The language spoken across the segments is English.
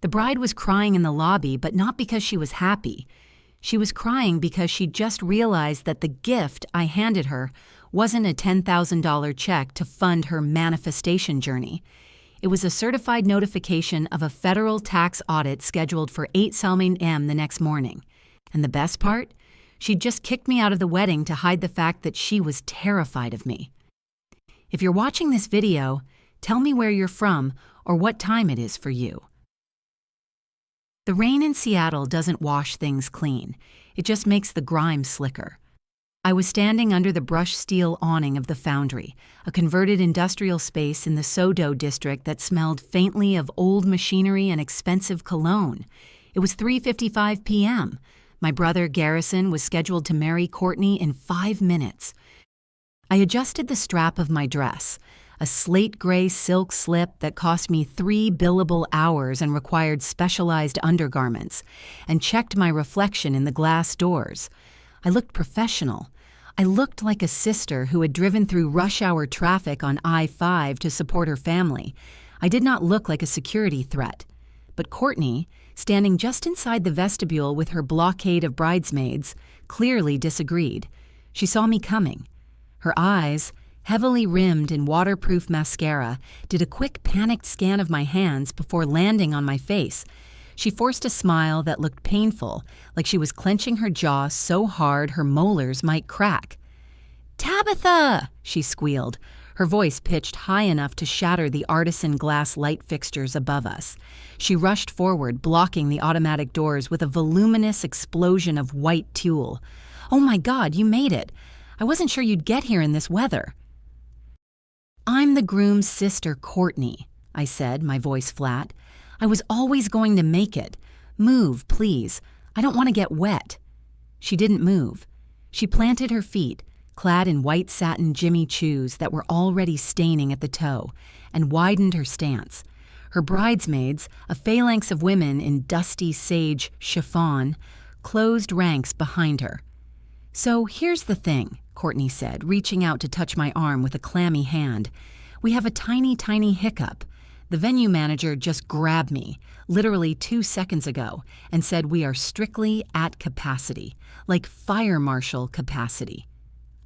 The bride was crying in the lobby, but not because she was happy. She was crying because she just realized that the gift I handed her wasn't a $10,000 check to fund her manifestation journey. It was a certified notification of a federal tax audit scheduled for 8 a.m. the next morning. And the best part? She'd just kicked me out of the wedding to hide the fact that she was terrified of me. If you're watching this video, tell me where you're from or what time it is for you. The rain in Seattle doesn't wash things clean. It just makes the grime slicker. I was standing under the brushed steel awning of the foundry, a converted industrial space in the Sodo district that smelled faintly of old machinery and expensive cologne. It was 3:55 p.m. My brother Garrison was scheduled to marry Courtney in 5 minutes. I adjusted the strap of my dress, a slate gray silk slip that cost me 3 billable hours and required specialized undergarments, and checked my reflection in the glass doors. I looked professional. I looked like a sister who had driven through rush-hour traffic on I-5 to support her family. I did not look like a security threat. But Courtney, standing just inside the vestibule with her blockade of bridesmaids, clearly disagreed. She saw me coming. Her eyes, heavily rimmed in waterproof mascara, did a quick panicked scan of my hands before landing on my face. She forced a smile that looked painful, like she was clenching her jaw so hard her molars might crack. "Tabitha!" she squealed, her voice pitched high enough to shatter the artisan glass light fixtures above us. She rushed forward, blocking the automatic doors with a voluminous explosion of white tulle. "Oh my God, you made it! I wasn't sure you'd get here in this weather." "I'm the groom's sister, Courtney," I said, my voice flat. "I was always going to make it. Move, please. I don't want to get wet." She didn't move. She planted her feet, clad in white satin Jimmy Choos that were already staining at the toe, and widened her stance. Her bridesmaids, a phalanx of women in dusty sage chiffon, closed ranks behind her. "So here's the thing," Courtney said, reaching out to touch my arm with a clammy hand. "We have a tiny hiccup. The venue manager just grabbed me, literally 2 seconds ago, and said we are strictly at capacity, like fire marshal capacity."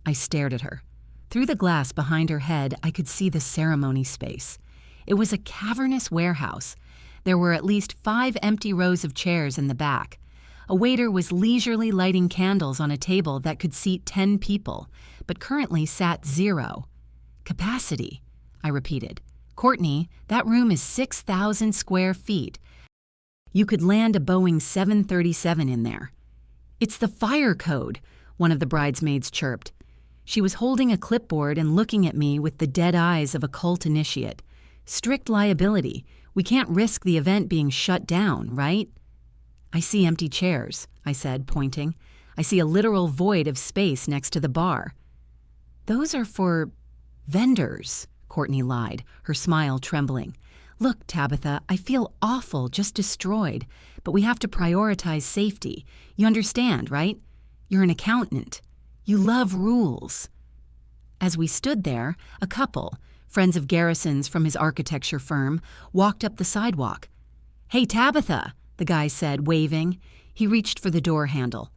I stared at her. Through the glass behind her head, I could see the ceremony space. It was a cavernous warehouse. There were at least 5 empty rows of chairs in the back. A waiter was leisurely lighting candles on a table that could seat 10 people, but currently sat 0. "Capacity," I repeated. "Courtney, that room is 6,000 square feet. You could land a Boeing 737 in there." "It's the fire code," one of the bridesmaids chirped. She was holding a clipboard and looking at me with the dead eyes of a cult initiate. "Strict liability. We can't risk the event being shut down, right?" "I see empty chairs," I said, pointing. "I see a literal void of space next to the bar." "Those are for vendors," Courtney lied, her smile trembling. "Look, Tabitha, I feel awful, just destroyed, but we have to prioritize safety. You understand, right? You're an accountant. You love rules." As we stood there, a couple, friends of Garrison's from his architecture firm, walked up the sidewalk. "Hey, Tabitha," the guy said, waving. He reached for the door handle.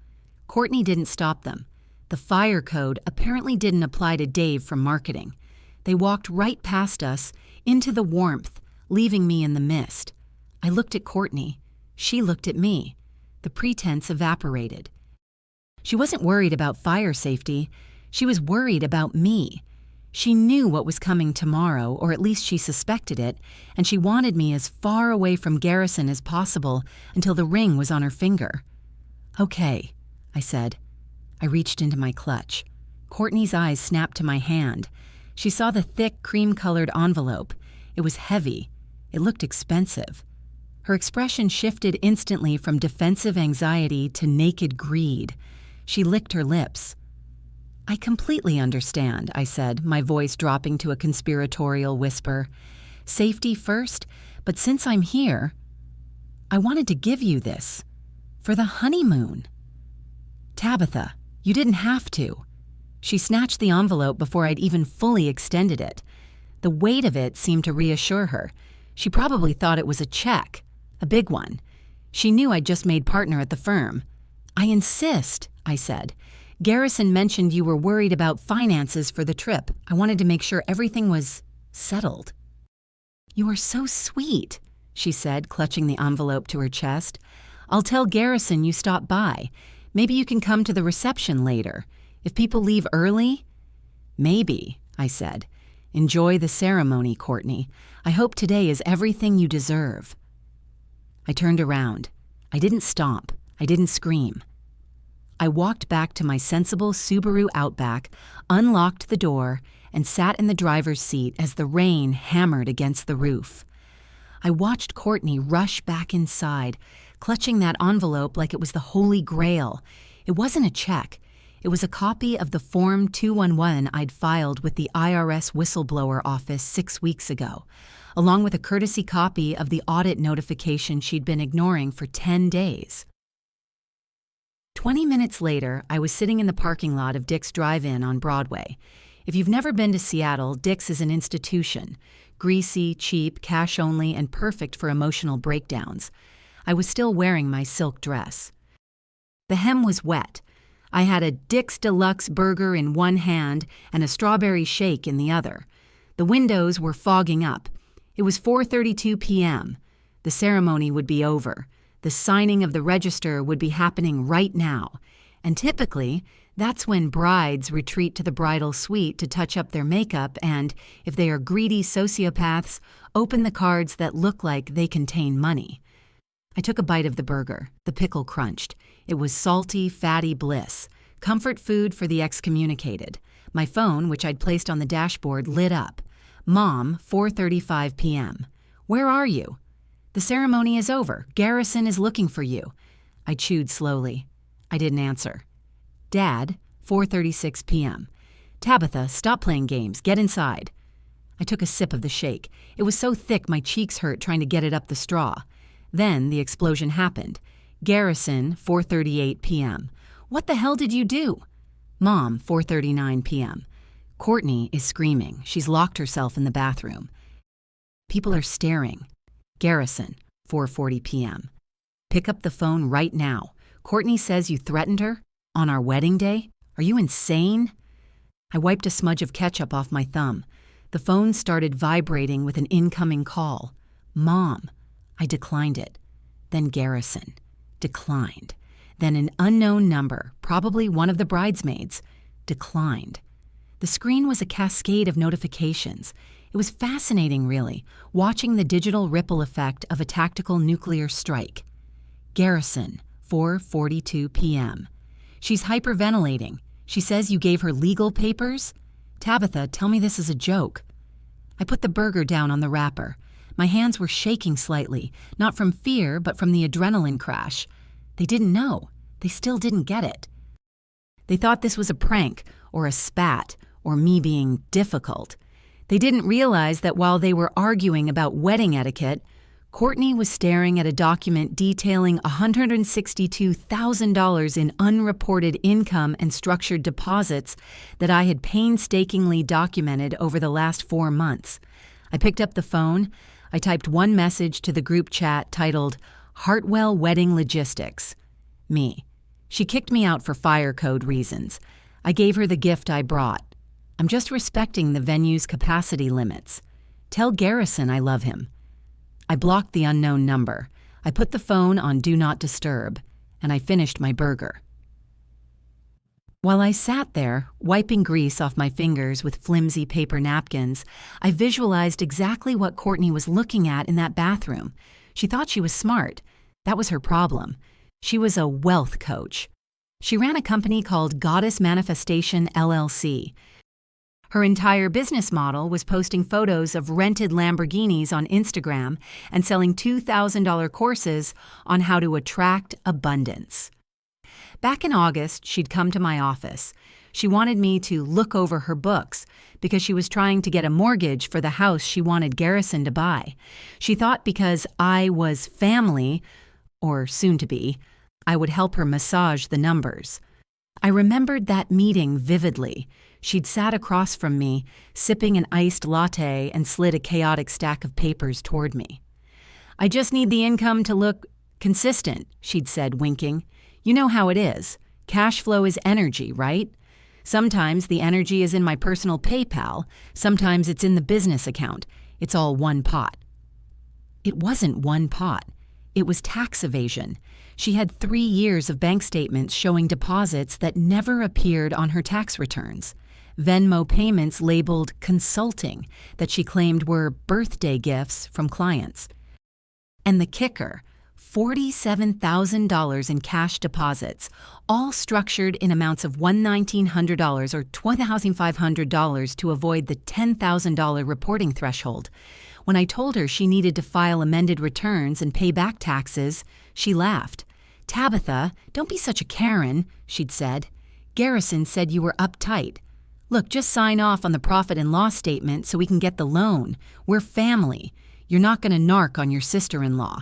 Courtney didn't stop them. The fire code apparently didn't apply to Dave from marketing. They walked right past us, into the warmth, leaving me in the mist. I looked at Courtney. She looked at me. The pretense evaporated. She wasn't worried about fire safety. She was worried about me. She knew what was coming tomorrow, or at least she suspected it, and she wanted me as far away from Garrison as possible until the ring was on her finger. "Okay," I said. I reached into my clutch. Courtney's eyes snapped to my hand. She saw the thick, cream-colored envelope. It was heavy. It looked expensive. Her expression shifted instantly from defensive anxiety to naked greed. She licked her lips. "I completely understand," I said, my voice dropping to a conspiratorial whisper. "Safety first, but since I'm here, I wanted to give you this. For the honeymoon." "Tabitha, you didn't have to." She snatched the envelope before I'd even fully extended it. The weight of it seemed to reassure her. She probably thought it was a check. A big one. She knew I'd just made partner at the firm. "I insist," I said. "Garrison mentioned you were worried about finances for the trip. I wanted to make sure everything was settled." "You are so sweet," she said, clutching the envelope to her chest. "I'll tell Garrison you stopped by. Maybe you can come to the reception later. If people leave early—" "Maybe," I said. "Enjoy the ceremony, Courtney. I hope today is everything you deserve." I turned around. I didn't stomp. I didn't scream. I walked back to my sensible Subaru Outback, unlocked the door, and sat in the driver's seat as the rain hammered against the roof. I watched Courtney rush back inside, clutching that envelope like it was the Holy Grail. It wasn't a check. It was a copy of the Form 211 I'd filed with the IRS whistleblower office 6 weeks ago, along with a courtesy copy of the audit notification she'd been ignoring for 10 days. 20 minutes later, I was sitting in the parking lot of Dick's Drive-In on Broadway. If you've never been to Seattle, Dick's is an institution. Greasy, cheap, cash only, and perfect for emotional breakdowns. I was still wearing my silk dress. The hem was wet. I had a Dick's Deluxe burger in one hand and a strawberry shake in the other. The windows were fogging up. It was 4:32 p.m. The ceremony would be over. The signing of the register would be happening right now. And typically, that's when brides retreat to the bridal suite to touch up their makeup and, if they are greedy sociopaths, open the cards that look like they contain money. I took a bite of the burger. The pickle crunched. It was salty, fatty bliss. Comfort food for the excommunicated. My phone, which I'd placed on the dashboard, lit up. Mom, 4:35 p.m. "Where are you?" "The ceremony is over. Garrison is looking for you." I chewed slowly. I didn't answer. "Dad, 4:36 p.m. "Tabitha, stop playing games. Get inside." I took a sip of the shake. It was so thick my cheeks hurt trying to get it up the straw. Then the explosion happened. Garrison, 4:38 p.m. "What the hell did you do?" Mom, 4:39 p.m. "Courtney is screaming. She's locked herself in the bathroom." People are staring. Garrison, 4:40 p.m. "Pick up the phone right now. Courtney says you threatened her? On our wedding day? Are you insane?" I wiped a smudge of ketchup off my thumb. The phone started vibrating with an incoming call. Mom. I declined it. Then Garrison. Declined. Then an unknown number, probably one of the bridesmaids. Declined. The screen was a cascade of notifications. It was fascinating, really, watching the digital ripple effect of a tactical nuclear strike. Garrison, 4:42 p.m. "She's hyperventilating. She says you gave her legal papers? Tabitha, tell me this is a joke." I put the burger down on the wrapper. My hands were shaking slightly, not from fear, but from the adrenaline crash. They didn't know. They still didn't get it. They thought this was a prank, or a spat, or me being difficult. They didn't realize that while they were arguing about wedding etiquette, Courtney was staring at a document detailing $162,000 in unreported income and structured deposits that I had painstakingly documented over the last 4 months. I picked up the phone. I typed one message to the group chat titled, "Hartwell Wedding Logistics." Me. She kicked me out for fire code reasons. I gave her the gift I brought. I'm just respecting the venue's capacity limits. Tell Garrison I love him. I blocked the unknown number. I put the phone on Do Not Disturb, and I finished my burger. While I sat there, wiping grease off my fingers with flimsy paper napkins, I visualized exactly what Courtney was looking at in that bathroom. She thought she was smart. That was her problem. She was a wealth coach. She ran a company called Goddess Manifestation LLC. Her entire business model was posting photos of rented Lamborghinis on Instagram and selling $2,000 courses on how to attract abundance. Back in August, she'd come to my office. She wanted me to look over her books because she was trying to get a mortgage for the house she wanted Garrison to buy. She thought because I was family, or soon to be, I would help her massage the numbers. I remembered that meeting vividly. She'd sat across from me, sipping an iced latte, and slid a chaotic stack of papers toward me. I just need the income to look consistent, she'd said, winking. You know how it is. Cash flow is energy, right? Sometimes the energy is in my personal PayPal, sometimes it's in the business account. It's all one pot. It wasn't one pot. It was tax evasion. She had 3 years of bank statements showing deposits that never appeared on her tax returns. Venmo payments labeled consulting that she claimed were birthday gifts from clients. And the kicker, $47,000 in cash deposits, all structured in amounts of $1,900 or $2,500 to avoid the $10,000 reporting threshold. When I told her she needed to file amended returns and pay back taxes, she laughed. Tabitha, don't be such a Karen, she'd said. Garrison said you were uptight. Look, just sign off on the profit and loss statement so we can get the loan. We're family. You're not going to narc on your sister-in-law.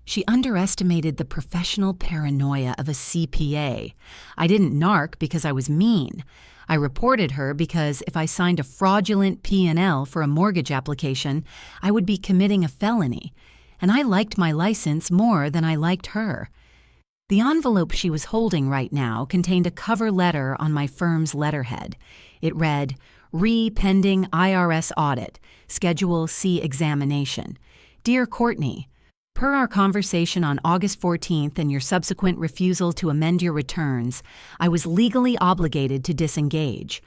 She underestimated the professional paranoia of a CPA. I didn't narc because I was mean. I reported her because if I signed a fraudulent P&L for a mortgage application, I would be committing a felony. And I liked my license more than I liked her. The envelope she was holding right now contained a cover letter on my firm's letterhead. It read, Pending IRS Audit, Schedule C Examination. Dear Courtney, per our conversation on August 14th and your subsequent refusal to amend your returns, I was legally obligated to disengage.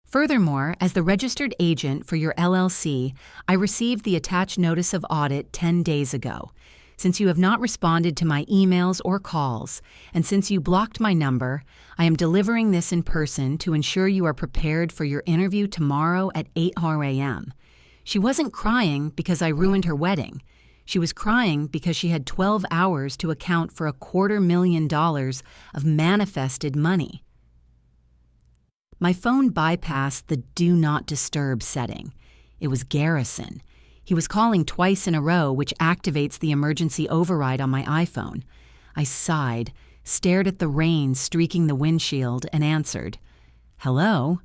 Furthermore, as the registered agent for your LLC, I received the attached notice of audit 10 days ago. Since you have not responded to my emails or calls, and since you blocked my number, I am delivering this in person to ensure you are prepared for your interview tomorrow at 8 a.m. She wasn't crying because I ruined her wedding. She was crying because she had 12 hours to account for $250,000 of manifested money. My phone bypassed the Do Not Disturb setting. It was Garrison. He was calling twice in a row, which activates the emergency override on my iPhone. I sighed, stared at the rain streaking the windshield, and answered. Hello?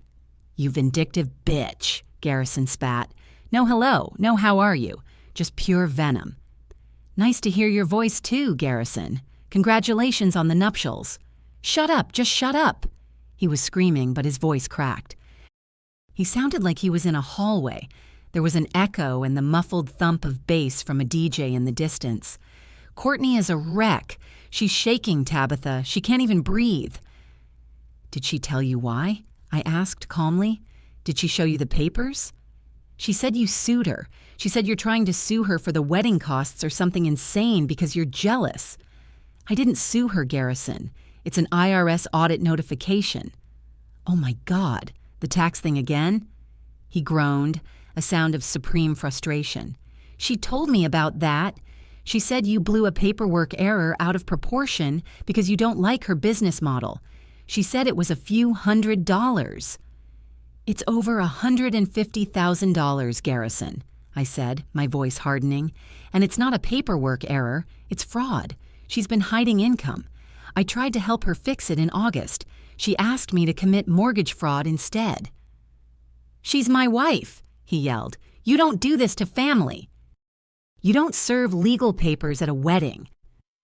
You vindictive bitch, Garrison spat. No hello, no how are you? Just pure venom. Nice to hear your voice too, Garrison. Congratulations on the nuptials. Shut up, just shut up. He was screaming, but his voice cracked. He sounded like he was in a hallway. There was an echo and the muffled thump of bass from a DJ in the distance. Courtney is a wreck. She's shaking, Tabitha. She can't even breathe. Did she tell you why? I asked calmly. Did she show you the papers? She said you sued her. She said you're trying to sue her for the wedding costs or something insane because you're jealous. I didn't sue her, Garrison. It's an IRS audit notification. Oh my God, the tax thing again? He groaned, a sound of supreme frustration. She told me about that. She said you blew a paperwork error out of proportion because you don't like her business model. She said it was a few $100s. It's over $150,000, Garrison, I said, my voice hardening. And it's not a paperwork error, it's fraud. She's been hiding income. I tried to help her fix it in August. She asked me to commit mortgage fraud instead. She's my wife, he yelled. You don't do this to family. You don't serve legal papers at a wedding.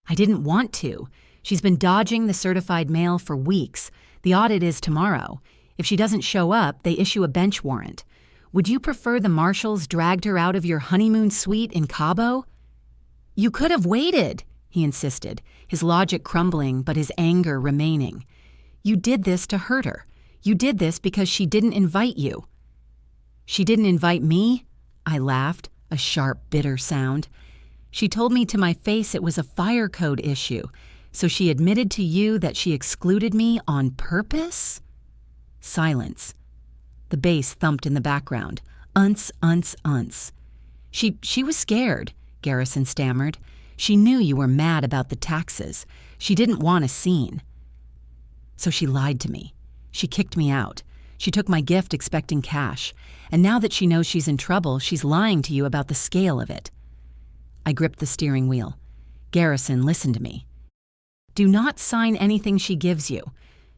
I didn't want to. She's been dodging the certified mail for weeks. The audit is tomorrow. If she doesn't show up, they issue a bench warrant. Would you prefer the marshals dragged her out of your honeymoon suite in Cabo? You could have waited, he insisted, his logic crumbling but his anger remaining. You did this to hurt her. You did this because she didn't invite you. She didn't invite me? I laughed, a sharp, bitter sound. She told me to my face it was a fire code issue, so she admitted to you that she excluded me on purpose? Silence. The bass thumped in the background. Unce, unce, unce. She was scared, Garrison stammered. She knew you were mad about the taxes. She didn't want a scene. So she lied to me. She kicked me out. She took my gift expecting cash. And now that she knows she's in trouble, she's lying to you about the scale of it. I gripped the steering wheel. Garrison, listen to me. Do not sign anything she gives you.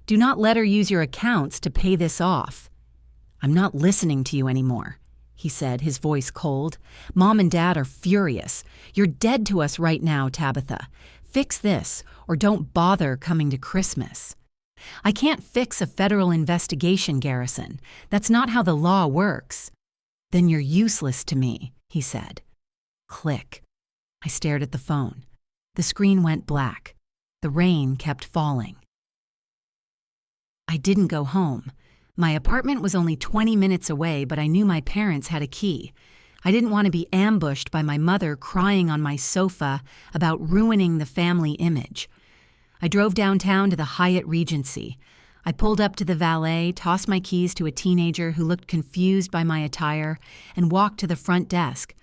Do not let her use your accounts to pay this off. I'm not listening to you anymore. he said, his voice cold. "Mom and Dad are furious. You're dead to us right now, Tabitha. Fix this, or don't bother coming to Christmas." "I can't fix a federal investigation, Garrison. That's not how the law works." "Then you're useless to me," he said. Click. I stared at the phone. The screen went black. The rain kept falling. I didn't go home. My apartment was only 20 minutes away, but I knew my parents had a key. I didn't want to be ambushed by my mother crying on my sofa about ruining the family image. I drove downtown to the Hyatt Regency. I pulled up to the valet, tossed my keys to a teenager who looked confused by my attire, and walked to the front desk.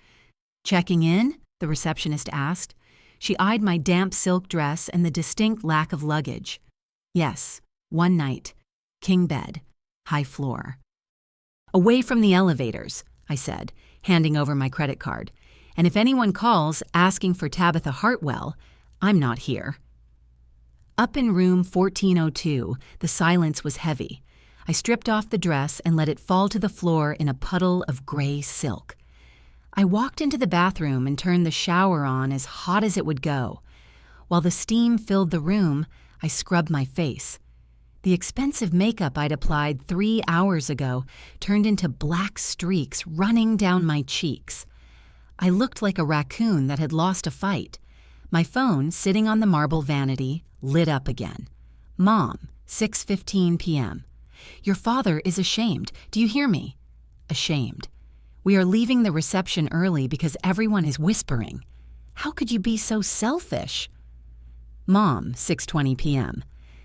"Checking in?" the receptionist asked. She eyed my damp silk dress and the distinct lack of luggage. "Yes, one night. King bed. High floor." "Away from the elevators," I said, handing over my credit card. "And if anyone calls asking for Tabitha Hartwell, I'm not here." Up in room 1402, the silence was heavy. I stripped off the dress and let it fall to the floor in a puddle of gray silk. I walked into the bathroom and turned the shower on as hot as it would go. While the steam filled the room, I scrubbed my face. The expensive makeup I'd applied 3 hours ago turned into black streaks running down my cheeks. I looked like a raccoon that had lost a fight. My phone, sitting on the marble vanity, lit up again. "Mom, 6:15 p.m. Your father is ashamed. Do you hear me?" "Ashamed. We are leaving the reception early because everyone is whispering. How could you be so selfish?" "Mom, 6:20 p.m.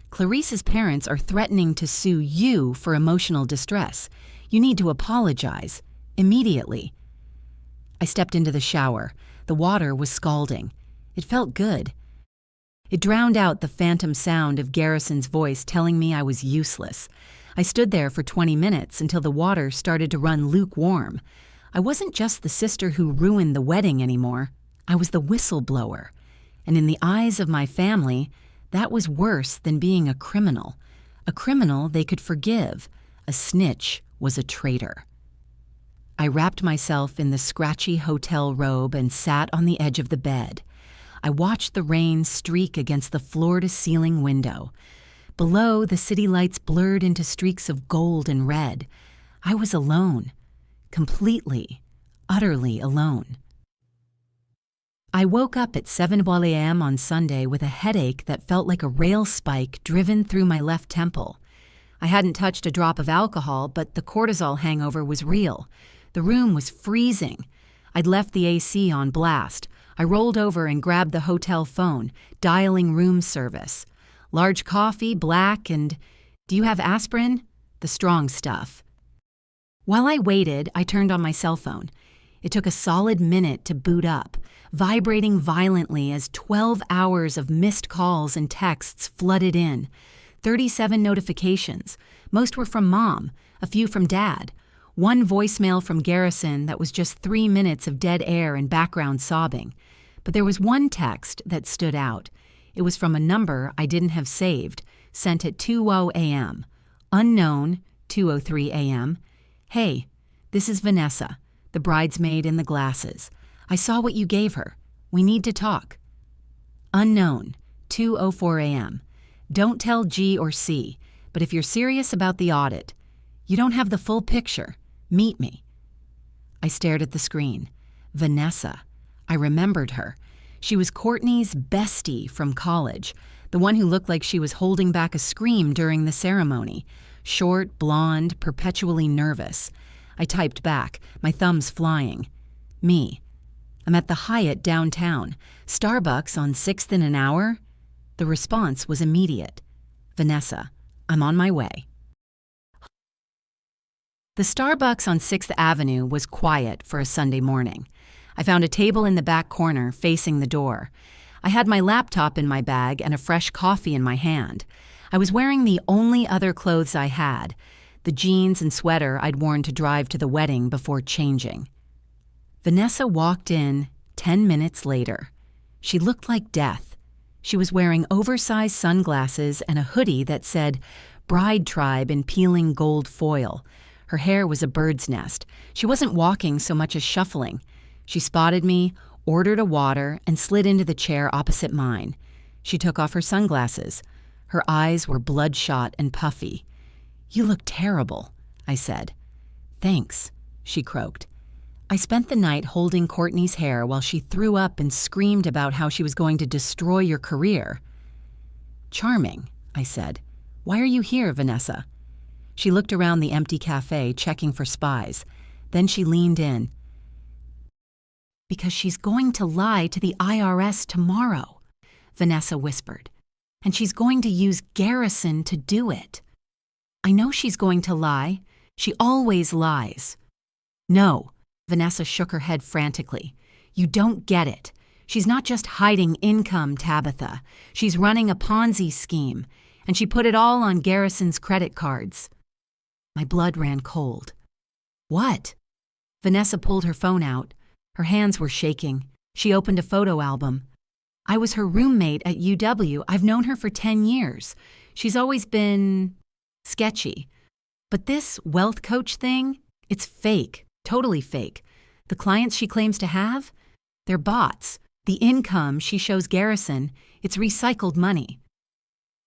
Clarice's parents are threatening to sue you for emotional distress. You need to apologize. Immediately." I stepped into the shower. The water was scalding. It felt good. It drowned out the phantom sound of Garrison's voice telling me I was useless. I stood there for 20 minutes until the water started to run lukewarm. I wasn't just the sister who ruined the wedding anymore. I was the whistleblower. And in the eyes of my family, that was worse than being a criminal. A criminal they could forgive. A snitch was a traitor. I wrapped myself in the scratchy hotel robe and sat on the edge of the bed. I watched the rain streak against the floor-to-ceiling window. Below, the city lights blurred into streaks of gold and red. I was alone. Completely, utterly alone. I woke up at 7 a.m. on Sunday with a headache that felt like a rail spike driven through my left temple. I hadn't touched a drop of alcohol, but the cortisol hangover was real. The room was freezing. I'd left the AC on blast. I rolled over and grabbed the hotel phone, dialing room service. "Large coffee, black, and do you have aspirin?" The strong stuff. While I waited, I turned on my cell phone. It took a solid minute to boot up, vibrating violently as 12 hours of missed calls and texts flooded in. 37 notifications. Most were from Mom, a few from Dad. One voicemail from Garrison that was just 3 minutes of dead air and background sobbing. But there was one text that stood out. It was from a number I didn't have saved, sent at 2:00 a.m. Unknown, 2:03 a.m. "Hey, this is Vanessa, the bridesmaid in the glasses. I saw what you gave her. We need to talk." Unknown, 2:04 a.m. "Don't tell G or C, but if you're serious about the audit, you don't have the full picture. Meet me." I stared at the screen. Vanessa. I remembered her. She was Courtney's bestie from college, the one who looked like she was holding back a scream during the ceremony. Short, blonde, perpetually nervous. I typed back, my thumbs flying. "Me. I'm at the Hyatt downtown. Starbucks on 6th in an hour?" The response was immediate. "Vanessa, I'm on my way." The Starbucks on 6th Avenue was quiet for a Sunday morning. I found a table in the back corner facing the door. I had my laptop in my bag and a fresh coffee in my hand. I was wearing the only other clothes I had, the jeans and sweater I'd worn to drive to the wedding before changing. Vanessa walked in 10 minutes later. She looked like death. She was wearing oversized sunglasses and a hoodie that said Bride Tribe in peeling gold foil. Her hair was a bird's nest. She wasn't walking so much as shuffling. She spotted me, ordered a water, and slid into the chair opposite mine. She took off her sunglasses. Her eyes were bloodshot and puffy. "You look terrible," I said. "Thanks," she croaked. I spent the night holding Courtney's hair while she threw up and screamed about how she was going to destroy your career. "Charming," I said. "Why are you here, Vanessa?" She looked around the empty cafe, checking for spies. Then she leaned in. "Because she's going to lie to the IRS tomorrow," Vanessa whispered. "And she's going to use Garrison to do it." "I know she's going to lie. She always lies." "No," Vanessa shook her head frantically. "You don't get it. She's not just hiding income, Tabitha. She's running a Ponzi scheme, and she put it all on Garrison's credit cards." My blood ran cold. "What?" Vanessa pulled her phone out. Her hands were shaking. She opened a photo album. "I was her roommate at UW. I've known her for 10 years. She's always been sketchy. But this wealth coach thing, it's fake, totally fake. The clients she claims to have, they're bots. The income she shows Garrison, it's recycled money."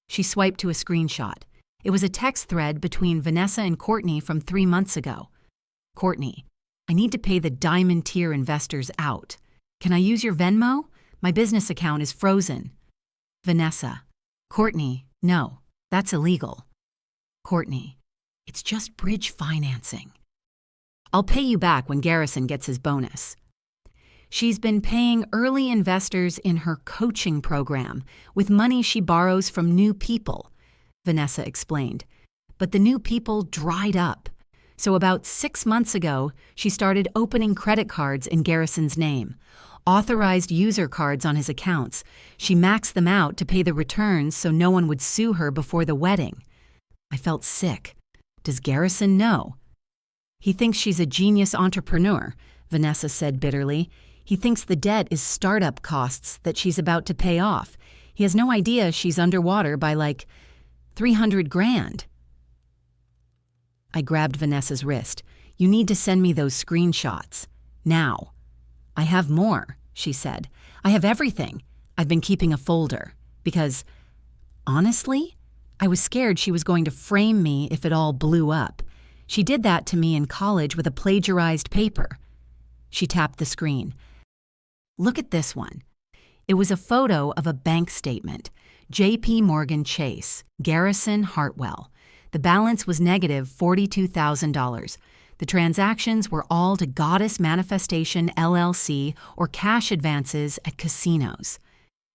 She swiped to a screenshot. It was a text thread between Vanessa and Courtney from 3 months ago. "Courtney, I need to pay the diamond tier investors out. Can I use your Venmo? My business account is frozen." Vanessa, "Courtney, no, that's illegal." Courtney, "It's just bridge financing. I'll pay you back when Garrison gets his bonus." "She's been paying early investors in her coaching program with money she borrows from new people," Vanessa explained. "But the new people dried up. So about 6 months ago, she started opening credit cards in Garrison's name, authorized user cards on his accounts. She maxed them out to pay the returns so no one would sue her before the wedding." I felt sick. Does Garrison know? "He thinks she's a genius entrepreneur," Vanessa said bitterly. "He thinks the debt is startup costs that she's about to pay off. He has no idea she's underwater by like 300 grand. I grabbed Vanessa's wrist. "You need to send me those screenshots. Now." "I have more," she said. "I have everything. I've been keeping a folder. Because, honestly, I was scared she was going to frame me if it all blew up. She did that to me in college with a plagiarized paper." She tapped the screen. "Look at this one." It was a photo of a bank statement. J.P. Morgan Chase, Garrison Hartwell. The balance was negative $42,000. The transactions were all to Goddess Manifestation LLC or cash advances at casinos.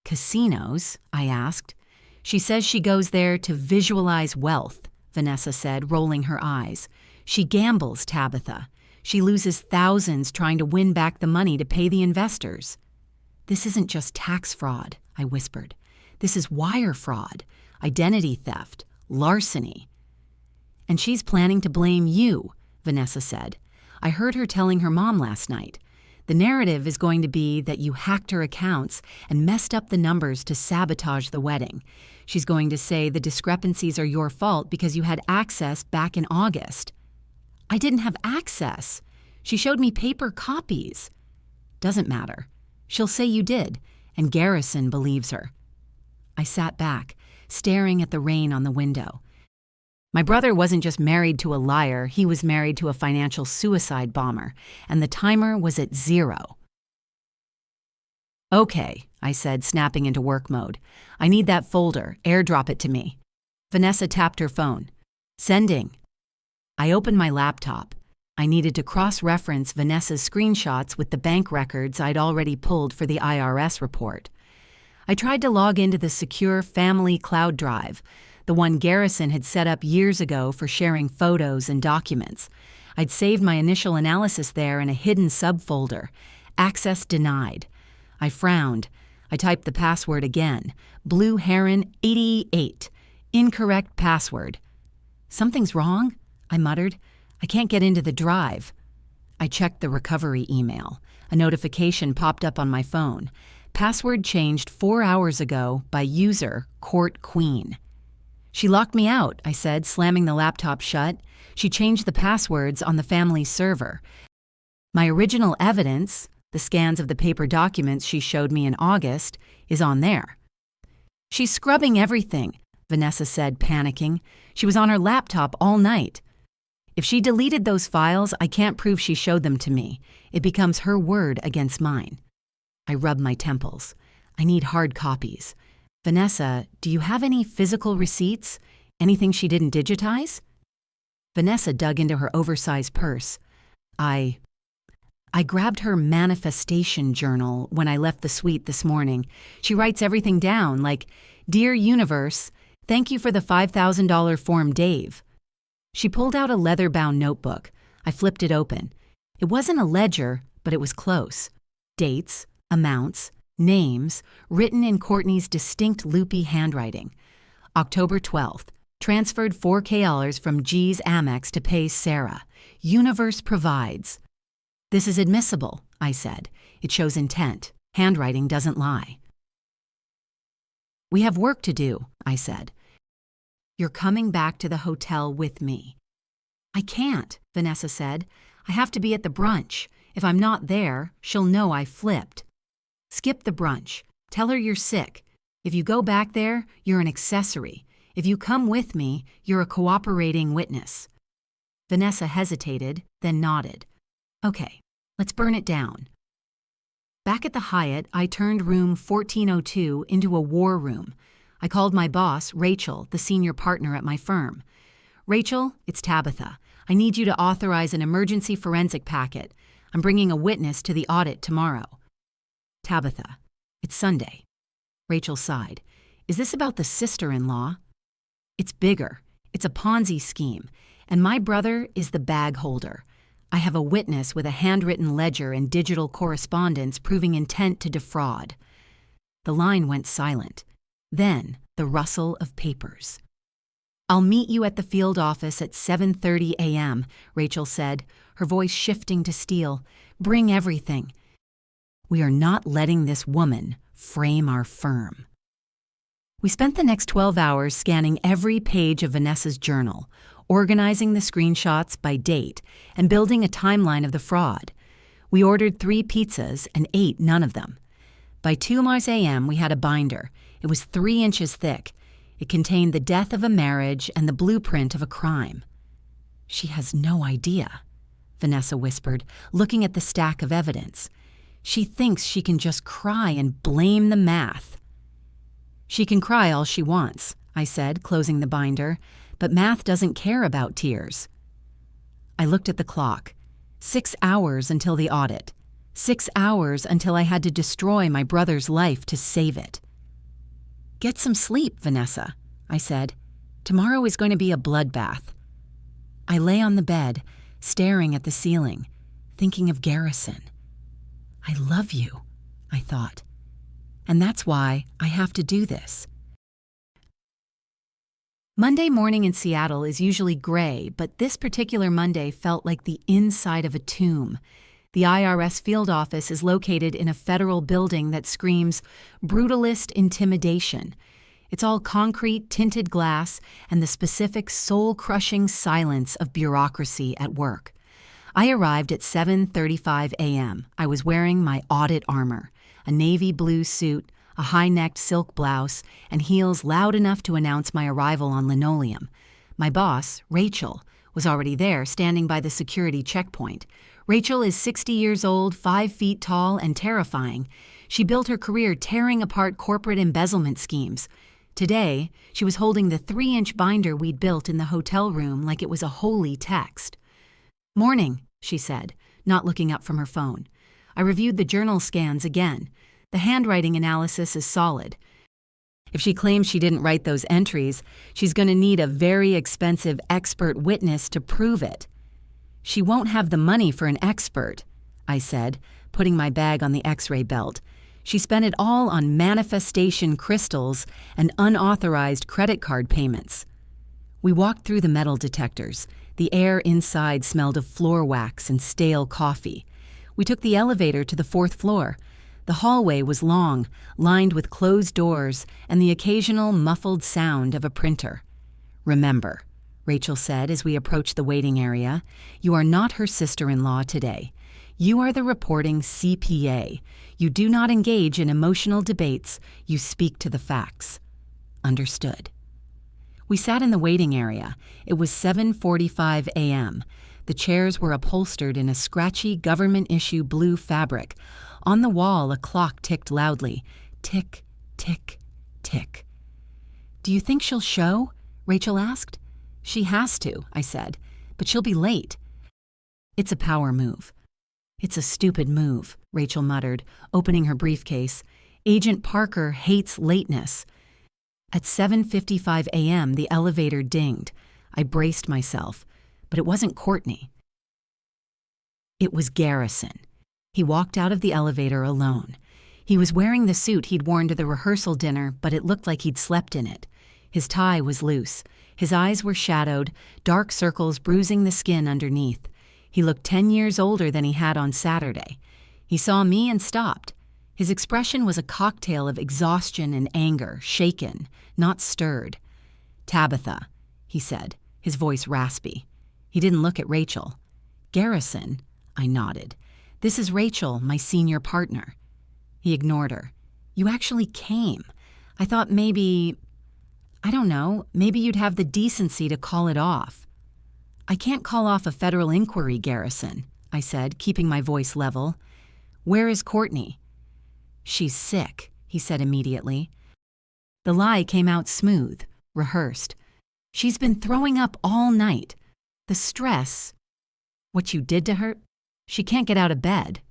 "Casinos?" I asked. "She says she goes there to visualize wealth," Vanessa said, rolling her eyes. "She gambles, Tabitha. She loses thousands trying to win back the money to pay the investors." "This isn't just tax fraud," I whispered. "This is wire fraud, identity theft, larceny." "And she's planning to blame you," Vanessa said. "I heard her telling her mom last night. The narrative is going to be that you hacked her accounts and messed up the numbers to sabotage the wedding. She's going to say the discrepancies are your fault because you had access back in August." "I didn't have access. She showed me paper copies." "Doesn't matter. She'll say you did, and Garrison believes her." I sat back, staring at the rain on the window. My brother wasn't just married to a liar, he was married to a financial suicide bomber, and the timer was at 0. "Okay," I said, snapping into work mode. "I need that folder. AirDrop it to me." Vanessa tapped her phone. "Sending." I opened my laptop. I needed to cross-reference Vanessa's screenshots with the bank records I'd already pulled for the IRS report. I tried to log into the secure family cloud drive, the one Garrison had set up years ago for sharing photos and documents. I'd saved my initial analysis there in a hidden subfolder. Access denied. I frowned. I typed the password again. Blue Heron 88. Incorrect password. "Something's wrong," I muttered. "I can't get into the drive." I checked the recovery email. A notification popped up on my phone. Password changed 4 hours ago by user Court Queen. She locked me out, I said, slamming the laptop shut. She changed the passwords on the family server. My original evidence, the scans of the paper documents she showed me in August, is on there. She's scrubbing everything, Vanessa said, panicking. She was on her laptop all night. If she deleted those files, I can't prove she showed them to me. It becomes her word against mine. I rubbed my temples. I need hard copies. Vanessa, do you have any physical receipts? Anything she didn't digitize? Vanessa dug into her oversized purse. I grabbed her manifestation journal when I left the suite this morning. She writes everything down, like, "Dear Universe, thank you for the $5,000 form, Dave." She pulled out a leather-bound notebook. I flipped it open. It wasn't a ledger, but it was close. Dates, amounts, names, written in Courtney's distinct loopy handwriting. October 12th, transferred $4K from G's Amex to pay Sarah. Universe provides. This is admissible, I said. It shows intent. Handwriting doesn't lie. We have work to do, I said. You're coming back to the hotel with me. I can't, Vanessa said. I have to be at the brunch. If I'm not there, she'll know I flipped. Skip the brunch. Tell her you're sick. If you go back there, you're an accessory. If you come with me, you're a cooperating witness. Vanessa hesitated, then nodded. Okay, let's burn it down. Back at the Hyatt, I turned room 1402 into a war room. I called my boss, Rachel, the senior partner at my firm. Rachel, it's Tabitha. I need you to authorize an emergency forensic packet. I'm bringing a witness to the audit tomorrow. Tabitha, it's Sunday. Rachel sighed. Is this about the sister-in-law? It's bigger. It's a Ponzi scheme, and my brother is the bag holder. I have a witness with a handwritten ledger and digital correspondence proving intent to defraud. The line went silent. Then the rustle of papers. I'll meet you at the field office at 7:30 a.m., Rachel said, her voice shifting to steel. Bring everything. We are not letting this woman frame our firm. We spent the next 12 hours scanning every page of Vanessa's journal, organizing the screenshots by date, and building a timeline of the fraud. We ordered 3 pizzas and ate none of them. By 2 a.m., we had a binder. It was 3 inches thick. It contained the death of a marriage and the blueprint of a crime. She has no idea, Vanessa whispered, looking at the stack of evidence. She thinks she can just cry and blame the math. She can cry all she wants, I said, closing the binder, but math doesn't care about tears. I looked at the clock. 6 hours until the audit. 6 hours until I had to destroy my brother's life to save it. Get some sleep, Vanessa, I said. Tomorrow is going to be a bloodbath. I lay on the bed, staring at the ceiling, thinking of Garrison. I love you, I thought. And that's why I have to do this. Monday morning in Seattle is usually gray, but this particular Monday felt like the inside of a tomb. The IRS field office is located in a federal building that screams brutalist intimidation. It's all concrete, tinted glass, and the specific soul-crushing silence of bureaucracy at work. I arrived at 7:35 a.m. I was wearing my audit armor, a navy blue suit, a high-necked silk blouse, and heels loud enough to announce my arrival on linoleum. My boss, Rachel, was already there, standing by the security checkpoint. Rachel is 60 years old, 5 feet tall, and terrifying. She built her career tearing apart corporate embezzlement schemes. Today, she was holding the 3-inch binder we'd built in the hotel room like it was a holy text. "Morning," she said, not looking up from her phone. I reviewed the journal scans again. The handwriting analysis is solid. If she claims she didn't write those entries, she's going to need a very expensive expert witness to prove it. She won't have the money for an expert, I said, putting my bag on the X-ray belt. She spent it all on manifestation crystals and unauthorized credit card payments. We walked through the metal detectors. The air inside smelled of floor wax and stale coffee. We took the elevator to the 4th floor. The hallway was long, lined with closed doors and the occasional muffled sound of a printer. "Remember," Rachel said as we approached the waiting area, "you are not her sister-in-law today. You are the reporting CPA. You do not engage in emotional debates. You speak to the facts." "Understood." We sat in the waiting area. It was 7:45 a.m. The chairs were upholstered in a scratchy government-issue blue fabric. On the wall, a clock ticked loudly. Tick, tick, tick. "Do you think she'll show?" Rachel asked. "She has to," I said, "but she'll be late." "It's a power move." "It's a stupid move," Rachel muttered, opening her briefcase. "Agent Parker hates lateness." At 7:55 a.m., the elevator dinged. I braced myself, but it wasn't Courtney. It was Garrison. He walked out of the elevator alone. He was wearing the suit he'd worn to the rehearsal dinner, but it looked like he'd slept in it. His tie was loose. His eyes were shadowed, dark circles bruising the skin underneath. He looked 10 years older than he had on Saturday. He saw me and stopped. His expression was a cocktail of exhaustion and anger, shaken, not stirred. "Tabitha," he said, his voice raspy. He didn't look at Rachel. "Garrison," I nodded. "This is Rachel, my senior partner." He ignored her. "You actually came. I thought maybe, I don't know, maybe you'd have the decency to call it off." "I can't call off a federal inquiry, Garrison," I said, keeping my voice level. "Where is Courtney?" "She's sick," he said immediately. The lie came out smooth, rehearsed. "She's been throwing up all night. The stress. What you did to her? She can't get out of bed."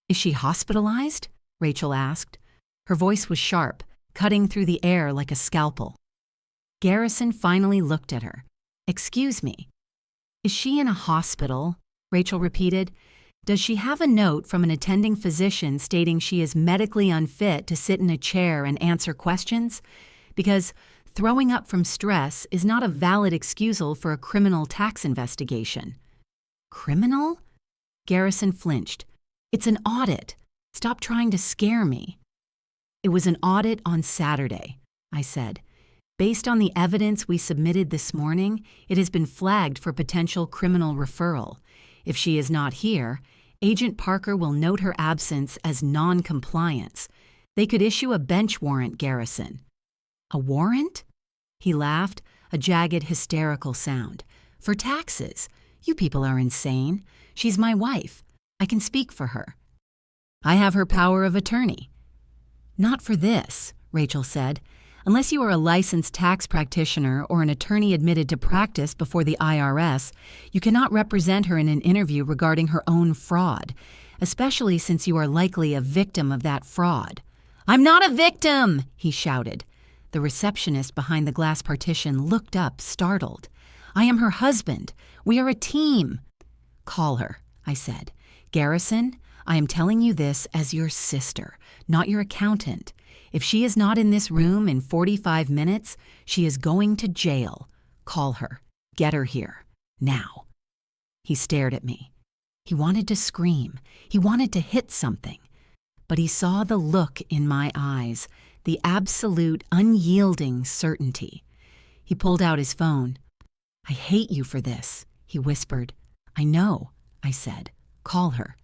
"Is she hospitalized?" Rachel asked. Her voice was sharp, cutting through the air like a scalpel. Garrison finally looked at her. "Excuse me. Is she in a hospital?" Rachel repeated. "Does she have a note from an attending physician stating she is medically unfit to sit in a chair and answer questions? Because throwing up from stress is not a valid excusal for a criminal tax investigation." "Criminal?" Garrison flinched. "It's an audit. Stop trying to scare me." "It was an audit on Saturday," I said. "Based on the evidence we submitted this morning, it has been flagged for potential criminal referral. If she is not here, Agent Parker will note her absence as non-compliance. They could issue a bench warrant, Garrison." "A warrant?" He laughed, a jagged, hysterical sound. "For taxes. You people are insane. She's my wife. I can speak for her. I have her power of attorney." "Not for this," Rachel said. "Unless you are a licensed tax practitioner or an attorney admitted to practice before the IRS, you cannot represent her in an interview regarding her own fraud, especially since you are likely a victim of that fraud." "I'm not a victim!" he shouted. The receptionist behind the glass partition looked up, startled. "I am her husband. We are a team." "Call her," I said. "Garrison, I am telling you this as your sister, not your accountant. If she is not in this room in 45 minutes, she is going to jail. Call her. Get her here. Now." He stared at me. He wanted to scream. He wanted to hit something. But he saw the look in my eyes, the absolute, unyielding certainty. He pulled out his phone. "I hate you for this," he whispered. "I know," I said. "Call her."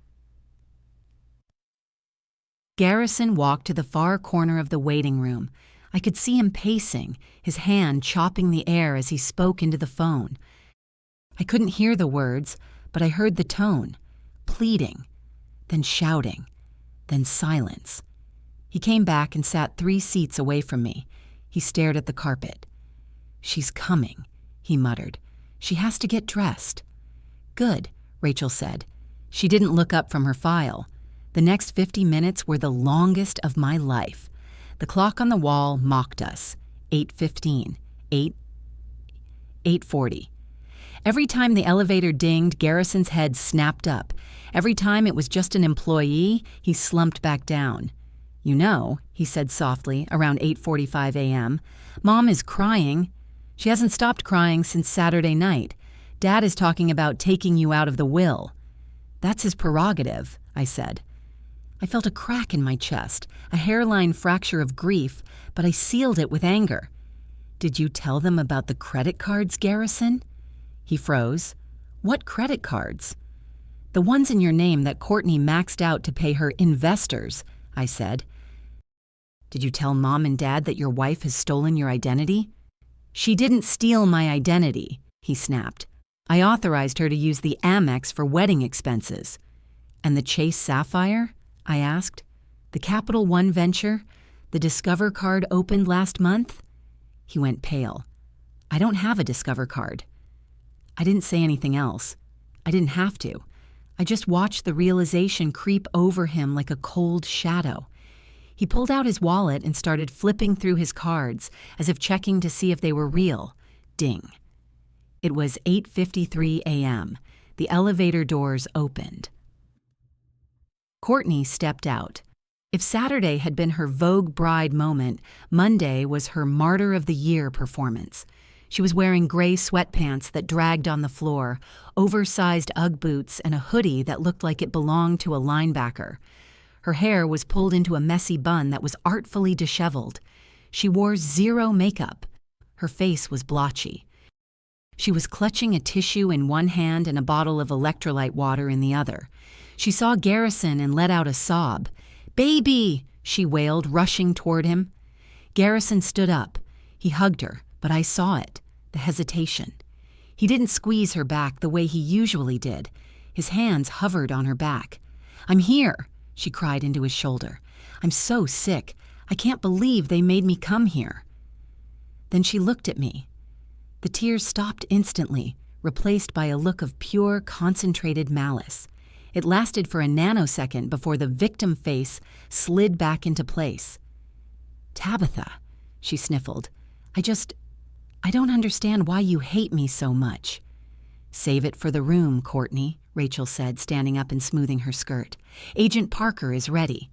Garrison walked to the far corner of the waiting room. I could see him pacing, his hand chopping the air as he spoke into the phone. I couldn't hear the words, but I heard the tone, pleading, then shouting, then silence. He came back and sat 3 seats away from me. He stared at the carpet. "She's coming," he muttered. "She has to get dressed." "Good," Rachel said. She didn't look up from her file. The next 50 minutes were the longest of my life. The clock on the wall mocked us. 8:15, 8:40. Every time the elevator dinged, Garrison's head snapped up. Every time it was just an employee, he slumped back down. "You know," he said softly, around 8:45 a.m., "Mom is crying. She hasn't stopped crying since Saturday night. Dad is talking about taking you out of the will." "That's his prerogative," I said. I felt a crack in my chest, a hairline fracture of grief, but I sealed it with anger. Did you tell them about the credit cards, Garrison? He froze. What credit cards? The ones in your name that Courtney maxed out to pay her investors, I said. Did you tell Mom and Dad that your wife has stolen your identity? She didn't steal my identity, he snapped. I authorized her to use the Amex for wedding expenses. And the Chase Sapphire? I asked. The Capital One venture? The Discover card opened last month? He went pale. I don't have a Discover card. I didn't say anything else. I didn't have to. I just watched the realization creep over him like a cold shadow. He pulled out his wallet and started flipping through his cards, as if checking to see if they were real. Ding. It was 8:53 a.m. The elevator doors opened. Courtney stepped out. If Saturday had been her Vogue bride moment, Monday was her Martyr of the Year performance. She was wearing gray sweatpants that dragged on the floor, oversized Ugg boots, and a hoodie that looked like it belonged to a linebacker. Her hair was pulled into a messy bun that was artfully disheveled. She wore zero makeup. Her face was blotchy. She was clutching a tissue in one hand and a bottle of electrolyte water in the other. She saw Garrison and let out a sob. "Baby!" she wailed, rushing toward him. Garrison stood up. He hugged her, but I saw it, the hesitation. He didn't squeeze her back the way he usually did. His hands hovered on her back. "I'm here," she cried into his shoulder. "I'm so sick. I can't believe they made me come here." Then she looked at me. The tears stopped instantly, replaced by a look of pure, concentrated malice. It lasted for a nanosecond before the victim face slid back into place. "Tabitha," she sniffled, I don't understand why you hate me so much." "Save it for the room, Courtney," Rachel said, standing up and smoothing her skirt. "Agent Parker is ready."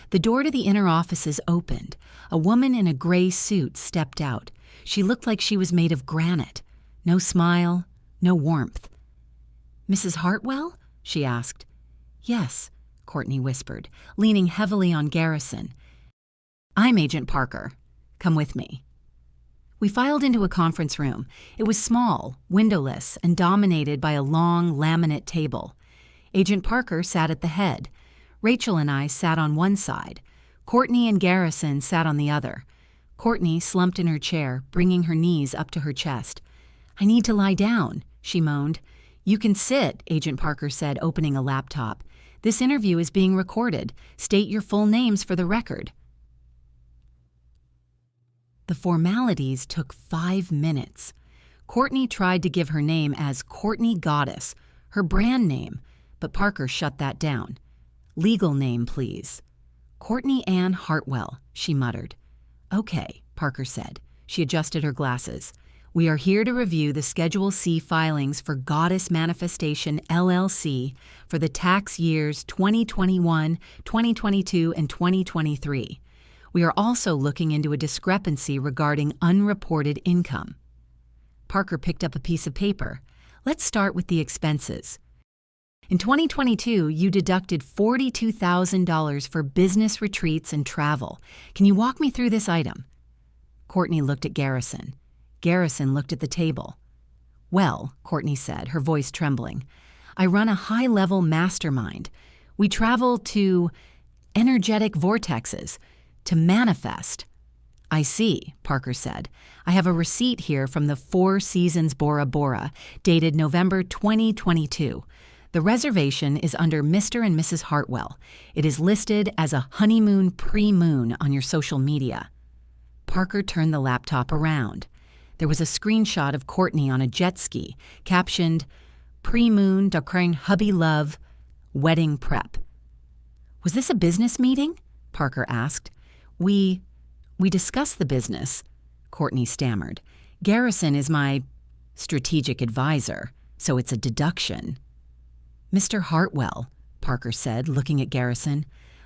The door to the inner offices opened. A woman in a gray suit stepped out. She looked like she was made of granite. No smile, no warmth. "Mrs. Hartwell?" she asked. "Yes," Courtney whispered, leaning heavily on Garrison. "I'm Agent Parker. Come with me." We filed into a conference room. It was small, windowless, and dominated by a long laminate table. Agent Parker sat at the head. Rachel and I sat on one side. Courtney and Garrison sat on the other. Courtney slumped in her chair, bringing her knees up to her chest. "I need to lie down," she moaned. "You can sit," Agent Parker said, opening a laptop. "This interview is being recorded. State your full names for the record." The formalities took 5 minutes. Courtney tried to give her name as Courtney Goddess, her brand name, but Parker shut that down. "Legal name, please." "Courtney Ann Hartwell," she muttered. "Okay," Parker said. She adjusted her glasses. "We are here to review the Schedule C filings for Goddess Manifestation, LLC for the tax years 2021, 2022, and 2023. We are also looking into a discrepancy regarding unreported income." Parker picked up a piece of paper. "Let's start with the expenses. In 2022, you deducted $42,000 for business retreats and travel. Can you walk me through this item?" Courtney looked at Garrison. Garrison looked at the table. "Well," Courtney said, her voice trembling, "I run a high-level mastermind. We travel to energetic vortexes, to manifest." "I see," Parker said. "I have a receipt here from the Four Seasons Bora Bora, dated November 2022. The reservation is under Mr. and Mrs. Hartwell. It is listed as a honeymoon pre-moon on your social media." Parker turned the laptop around. There was a screenshot of Courtney on a jet ski, captioned, "Pre-moon Dakring hubby love, wedding prep." "Was this a business meeting?" Parker asked. We discussed the business," Courtney stammered. "Garrison is my strategic advisor, so it's a deduction." "Mr. Hartwell," Parker said, looking at Garrison,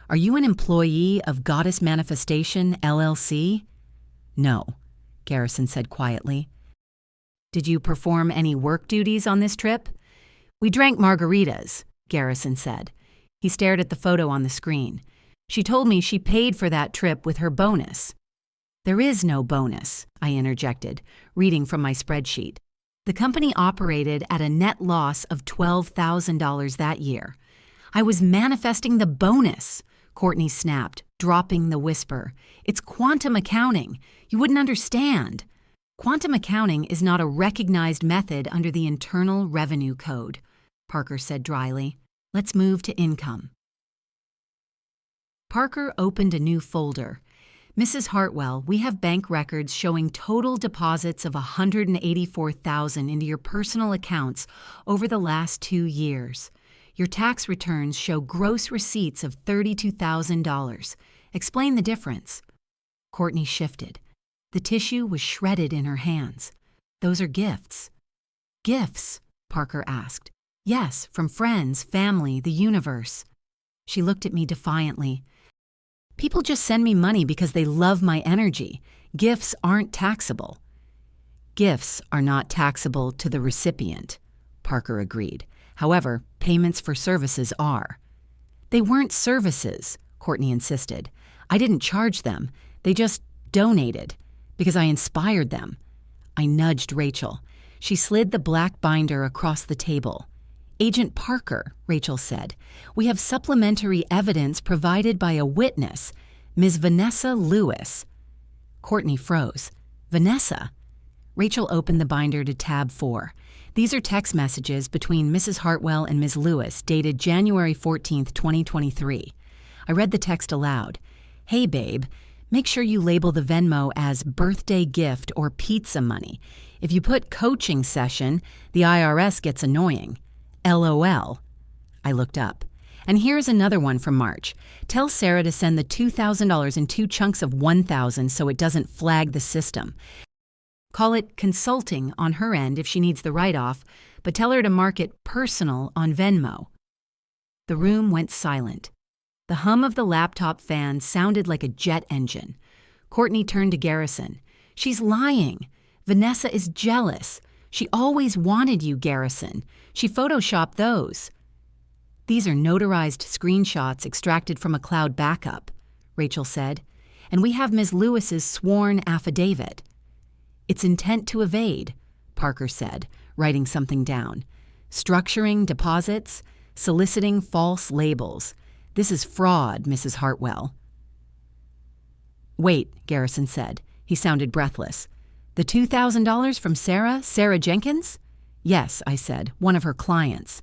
"are you an employee of Goddess Manifestation, LLC?" "No," Garrison said quietly. "Did you perform any work duties on this trip?" "We drank margaritas," Garrison said. He stared at the photo on the screen. "She told me she paid for that trip with her bonus." There is no bonus, I interjected, reading from my spreadsheet. The company operated at a net loss of $12,000 that year. I was manifesting the bonus, Courtney snapped, dropping the whisper. It's quantum accounting. You wouldn't understand. Quantum accounting is not a recognized method under the Internal Revenue Code, Parker said dryly. Let's move to income. Parker opened a new folder. Mrs. Hartwell, we have bank records showing total deposits of $184,000 into your personal accounts over the last 2 years. Your tax returns show gross receipts of $32,000. Explain the difference. Courtney shifted. The tissue was shredded in her hands. Those are gifts. Gifts? Parker asked. Yes, from friends, family, the universe. She looked at me defiantly. People just send me money because they love my energy. Gifts aren't taxable. Gifts are not taxable to the recipient, Parker agreed. However, payments for services are. They weren't services, Courtney insisted. I didn't charge them. They just donated because I inspired them. I nudged Rachel. She slid the black binder across the table. Agent Parker, Rachel said, we have supplementary evidence provided by a witness, Ms. Vanessa Lewis. Courtney froze. Vanessa? Rachel opened the binder to tab 4. These are text messages between Mrs. Hartwell and Ms. Lewis dated January 14, 2023. I read the text aloud. Hey, babe, make sure you label the Venmo as birthday gift or pizza money. If you put coaching session, the IRS gets annoying. LOL. I looked up. And here's another one from March. Tell Sarah to send the $2,000 in 2 chunks of $1,000 so it doesn't flag the system. Call it consulting on her end if she needs the write-off, but tell her to mark it personal on Venmo. The room went silent. The hum of the laptop fan sounded like a jet engine. Courtney turned to Garrison. She's lying. Vanessa is jealous. She always wanted you, Garrison. She photoshopped those. These are notarized screenshots extracted from a cloud backup, Rachel said, and we have Ms. Lewis's sworn affidavit. It's intent to evade, Parker said, writing something down. Structuring deposits, soliciting false labels. This is fraud, Mrs. Hartwell. Wait, Garrison said. He sounded breathless. The $2,000 from Sarah Jenkins? Yes, I said, one of her clients.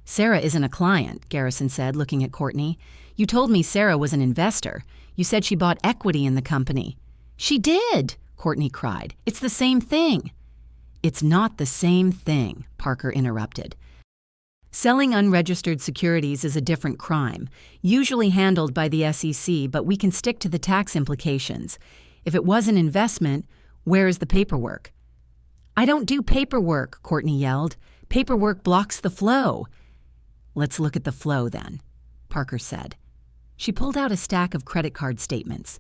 Sarah isn't a client, Garrison said, looking at Courtney. You told me Sarah was an investor. You said she bought equity in the company. She did, Courtney cried. It's the same thing. It's not the same thing, Parker interrupted. Selling unregistered securities is a different crime, usually handled by the SEC, but we can stick to the tax implications. If it was an investment, where is the paperwork? I don't do paperwork, Courtney yelled. Paperwork blocks the flow. Let's look at the flow then, Parker said. She pulled out a stack of credit card statements.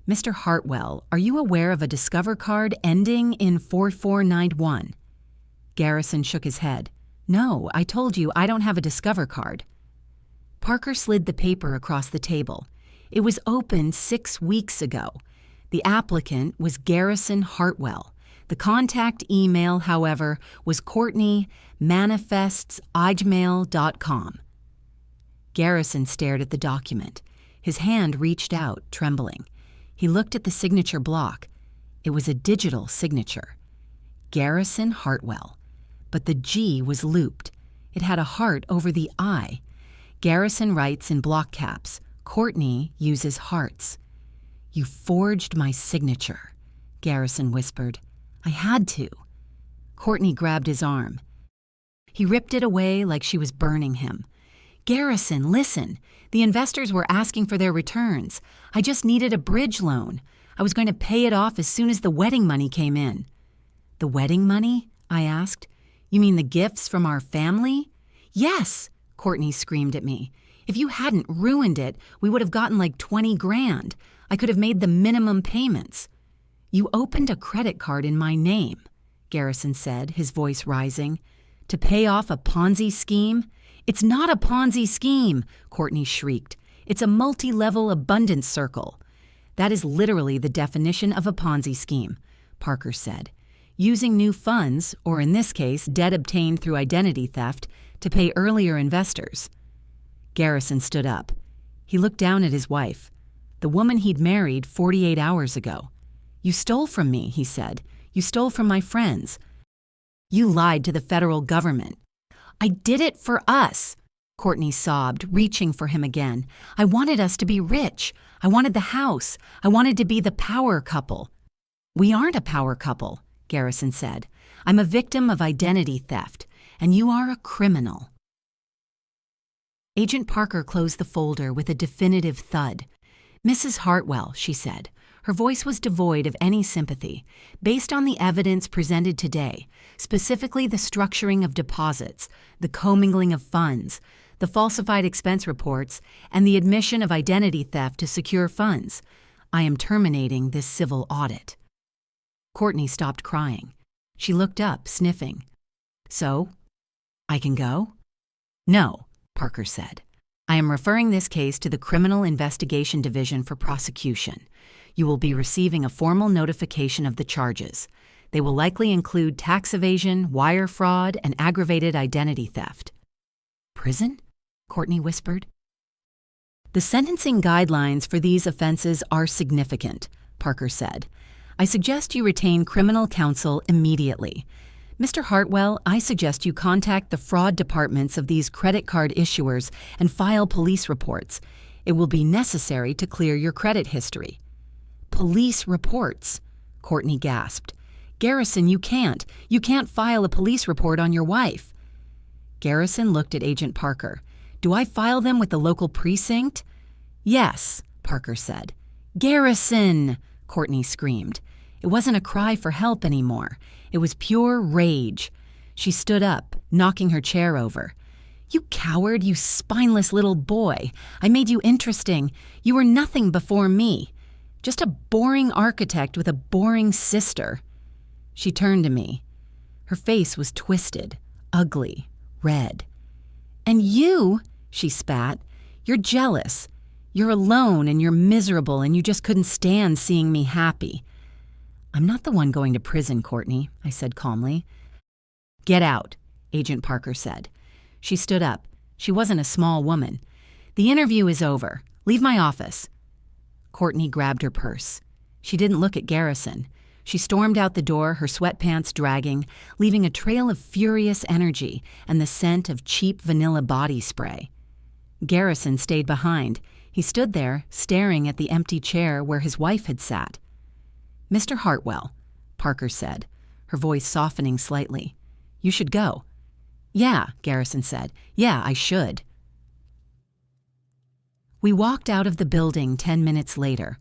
Mr. Hartwell, are you aware of a Discover card ending in 4491? Garrison shook his head. No, I told you I don't have a Discover card. Parker slid the paper across the table. It was opened 6 weeks ago. The applicant was Garrison Hartwell. The contact email, however, was courtney@manifestsijmail.com. Garrison stared at the document. His hand reached out, trembling. He looked at the signature block. It was a digital signature. Garrison Hartwell. But the G was looped. It had a heart over the I. Garrison writes in block caps. Courtney uses hearts. You forged my signature, Garrison whispered. I had to. Courtney grabbed his arm. He ripped it away like she was burning him. Garrison, listen. The investors were asking for their returns. I just needed a bridge loan. I was going to pay it off as soon as the wedding money came in. The wedding money? I asked. You mean the gifts from our family? Yes, Courtney screamed at me. If you hadn't ruined it, we would have gotten like 20 grand. I could have made the minimum payments. You opened a credit card in my name, Garrison said, his voice rising. To pay off a Ponzi scheme? It's not a Ponzi scheme, Courtney shrieked. It's a multi-level abundance circle. That is literally the definition of a Ponzi scheme, Parker said. Using new funds, or in this case, debt obtained through identity theft, to pay earlier investors. Garrison stood up. He looked down at his wife, the woman he'd married 48 hours ago. "You stole from me," he said. "You stole from my friends. You lied to the federal government." "I did it for us," Courtney sobbed, reaching for him again. "I wanted us to be rich. I wanted the house. I wanted to be the power couple." "We aren't a power couple," Garrison said. "I'm a victim of identity theft, and you are a criminal." Agent Parker closed the folder with a definitive thud. "Mrs. Hartwell," she said. Her voice was devoid of any sympathy. "Based on the evidence presented today, specifically the structuring of deposits, the commingling of funds, the falsified expense reports, and the admission of identity theft to secure funds, I am terminating this civil audit." Courtney stopped crying. She looked up, sniffing. "So, I can go?" "No," Parker said. "I am referring this case to the Criminal Investigation Division for prosecution. You will be receiving a formal notification of the charges. They will likely include tax evasion, wire fraud, and aggravated identity theft." "Prison?" Courtney whispered. "The sentencing guidelines for these offenses are significant," Parker said. "I suggest you retain criminal counsel immediately. Mr. Hartwell, I suggest you contact the fraud departments of these credit card issuers and file police reports. It will be necessary to clear your credit history." "Police reports?" Courtney gasped. "Garrison, you can't. You can't file a police report on your wife." Garrison looked at Agent Parker. "Do I file them with the local precinct?" "Yes," Parker said. "Garrison!" Courtney screamed. It wasn't a cry for help anymore. It was pure rage. She stood up, knocking her chair over. "You coward, you spineless little boy. I made you interesting. You were nothing before me. Just a boring architect with a boring sister." She turned to me. Her face was twisted, ugly, red. "And you," she spat, "you're jealous. You're alone and you're miserable and you just couldn't stand seeing me happy." "I'm not the one going to prison, Courtney," I said calmly. "Get out," Agent Parker said. She stood up. She wasn't a small woman. "The interview is over. Leave my office." Courtney grabbed her purse. She didn't look at Garrison. She stormed out the door, her sweatpants dragging, leaving a trail of furious energy and the scent of cheap vanilla body spray. Garrison stayed behind. He stood there, staring at the empty chair where his wife had sat. "Mr. Hartwell," Parker said, her voice softening slightly. "You should go." "Yeah," Garrison said. "Yeah, I should." We walked out of the building 10 minutes later.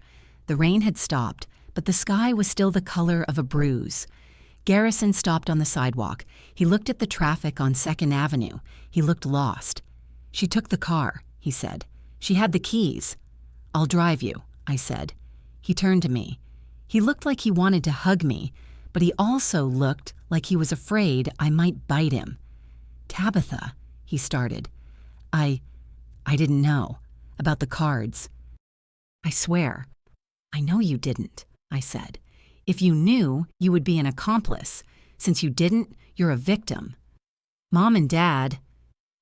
The rain had stopped, but the sky was still the color of a bruise. Garrison stopped on the sidewalk. He looked at the traffic on 2nd Avenue. He looked lost. "She took the car," he said. "She had the keys." "I'll drive you," I said. He turned to me. He looked like he wanted to hug me, but he also looked like he was afraid I might bite him. "Tabitha," he started. I didn't know. About the cards." "I swear." "I know you didn't," I said. "If you knew, you would be an accomplice. Since you didn't, you're a victim. Mom and Dad,"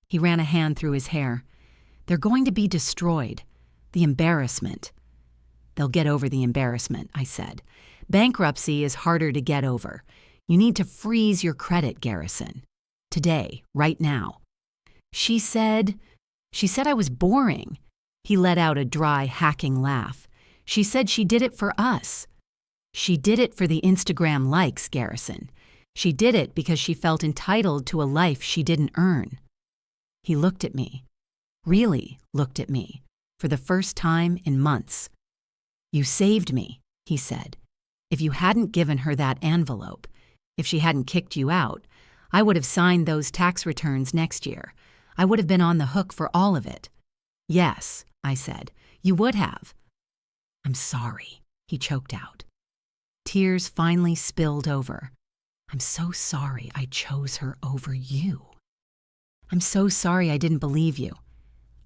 he ran a hand through his hair, "they're going to be destroyed. The embarrassment." "They'll get over the embarrassment," I said. "Bankruptcy is harder to get over. You need to freeze your credit, Garrison. Today, right now." She said I was boring." He let out a dry, hacking laugh. "She said she did it for us." "She did it for the Instagram likes, Garrison. She did it because she felt entitled to a life she didn't earn." He looked at me. Really looked at me. For the first time in months. "You saved me," he said. "If you hadn't given her that envelope, if she hadn't kicked you out, I would have signed those tax returns next year. I would have been on the hook for all of it." "Yes," I said, "you would have." "I'm sorry," he choked out. Tears finally spilled over. "I'm so sorry I chose her over you. I'm so sorry I didn't believe you.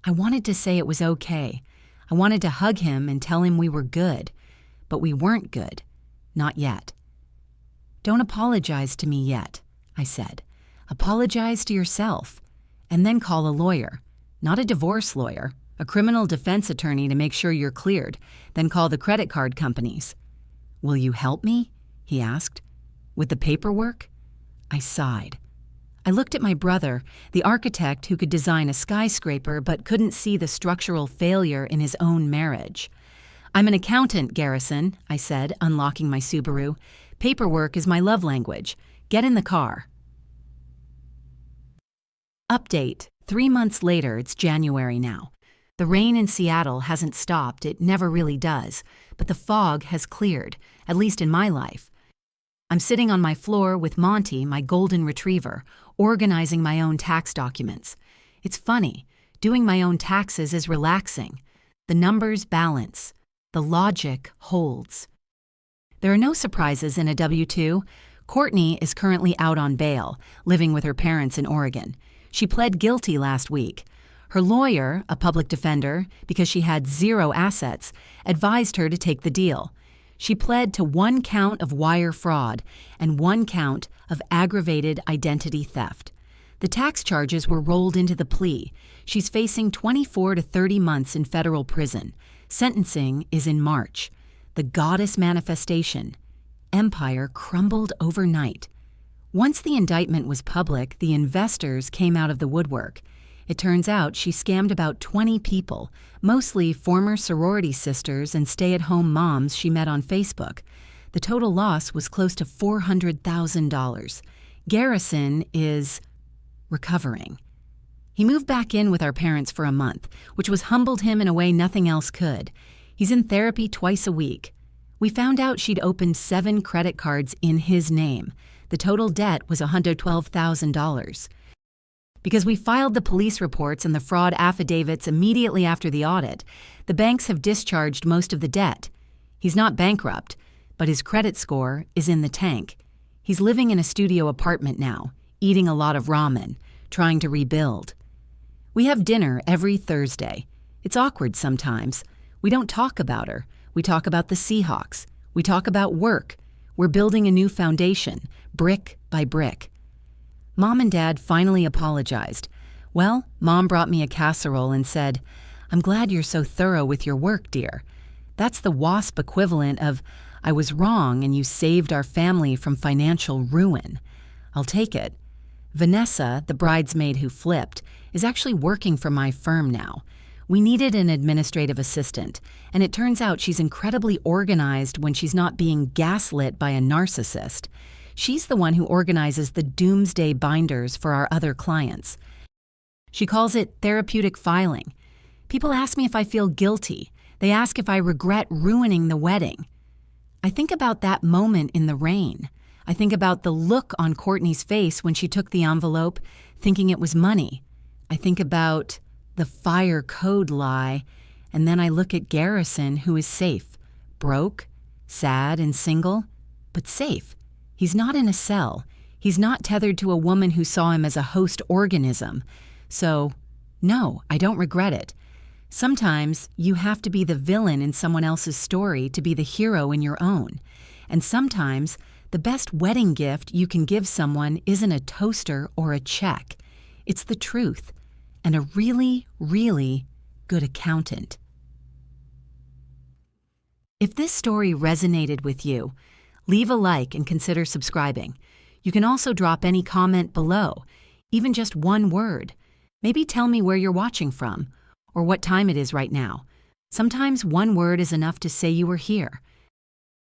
I wanted to say it was okay. I wanted to hug him and tell him we were good, but we weren't good. Not yet. "Don't apologize to me yet," I said. "Apologize to yourself, and then call a lawyer. Not a divorce lawyer, a criminal defense attorney to make sure you're cleared, then call the credit card companies." "Will you help me?" he asked. "With the paperwork?" I sighed. I looked at my brother, the architect who could design a skyscraper but couldn't see the structural failure in his own marriage. "I'm an accountant, Garrison," I said, unlocking my Subaru. "Paperwork is my love language. Get in the car." Update. 3 months later, it's January now. The rain in Seattle hasn't stopped, it never really does, but the fog has cleared, at least in my life. I'm sitting on my floor with Monty, my golden retriever, organizing my own tax documents. It's funny, doing my own taxes is relaxing. The numbers balance. The logic holds. There are no surprises in a W-2. Courtney is currently out on bail, living with her parents in Oregon. She pled guilty last week. Her lawyer, a public defender, because she had 0 assets, advised her to take the deal. She pled to 1 count of wire fraud and 1 count of aggravated identity theft. The tax charges were rolled into the plea. She's facing 24 to 30 months in federal prison. Sentencing is in March. The goddess manifestation. Empire crumbled overnight. Once the indictment was public, the investors came out of the woodwork. It turns out she scammed about 20 people, mostly former sorority sisters and stay-at-home moms she met on Facebook. The total loss was close to $400,000. Garrison is recovering. He moved back in with our parents for a month, which was humbled him in a way nothing else could. He's in therapy twice a week. We found out she'd opened 7 credit cards in his name. The total debt was $112,000. Because we filed the police reports and the fraud affidavits immediately after the audit, the banks have discharged most of the debt. He's not bankrupt, but his credit score is in the tank. He's living in a studio apartment now, eating a lot of ramen, trying to rebuild. We have dinner every Thursday. It's awkward sometimes. We don't talk about her. We talk about the Seahawks. We talk about work. We're building a new foundation, brick by brick. Mom and Dad finally apologized. Well, Mom brought me a casserole and said, "I'm glad you're so thorough with your work, dear." That's the WASP equivalent of, "I was wrong and you saved our family from financial ruin." I'll take it. Vanessa, the bridesmaid who flipped, is actually working for my firm now. We needed an administrative assistant, and it turns out she's incredibly organized when she's not being gaslit by a narcissist. She's the one who organizes the doomsday binders for our other clients. She calls it therapeutic filing. People ask me if I feel guilty. They ask if I regret ruining the wedding. I think about that moment in the rain. I think about the look on Courtney's face when she took the envelope, thinking it was money. I think about the fire code lie, and then I look at Garrison, who is safe, broke, sad and single, but safe. He's not in a cell. He's not tethered to a woman who saw him as a host organism. So, no, I don't regret it. Sometimes you have to be the villain in someone else's story to be the hero in your own. And sometimes the best wedding gift you can give someone isn't a toaster or a check. It's the truth and a really, really good accountant. If this story resonated with you, leave a like and consider subscribing. You can also drop any comment below, even just one word. Maybe tell me where you're watching from or what time it is right now. Sometimes one word is enough to say you were here.